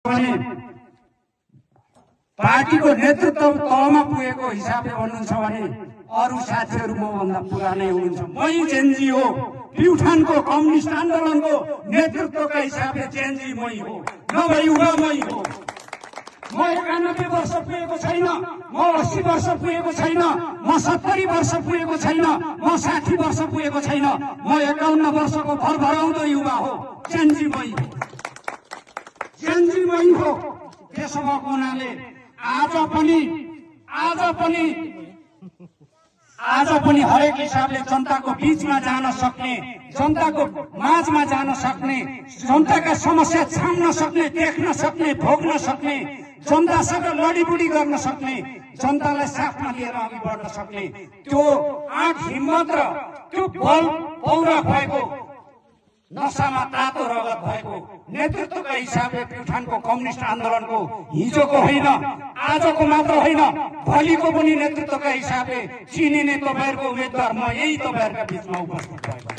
पनि पार्टीको नेतृत्व तहमा पुगेको हिसाबले भन्नुहुन्छ भने अरू साथीहरू मभन्दा पुरानै हुनुहुन्छ। मै जेनजी हो, प्युठानको कम्युनिस्ट आन्दोलनको नेतृत्वका हिसाबले जेनजी मै हो, नभए युवा मै हो। म 91 वर्ष पुगेको छैन, म 80 वर्ष पुगेको छैन, म 70 वर्ष पुगेको छैन, म 60 वर्ष पुगेको छैन, म 51 वर्षको भरभराउँदो युवा हो। जेनजी मै हो, जेनजी मै हो। त्यसो भएको हुनाले आज पनि हरेक हिसाबले जनताको बीचमा जान सक्ने, जनताको माझमा जान सक्ने, जनताका समस्या छाम्न सक्ने, देख्न सक्ने, भोग्न सक्ने, जनतासँग लडीबुडी गर्न सक्ने, जनतालाई साथमा लिएर अघि बढ्न सक्ने त्यो आँट हिम्मत र त्यो बल पौरा भएको, नसामा तातो रगत भएको नेतृत्वका हिसाबले प्युठानको कम्युनिस्ट आन्दोलनको हिजोको होइन, आजको मात्र होइन, भोलिको पनि नेतृत्वका हिसाबले चिनिने तपाईहरुको उम्मेदवार म यही तपाईहरुका बीचमा उपस्थित भएको।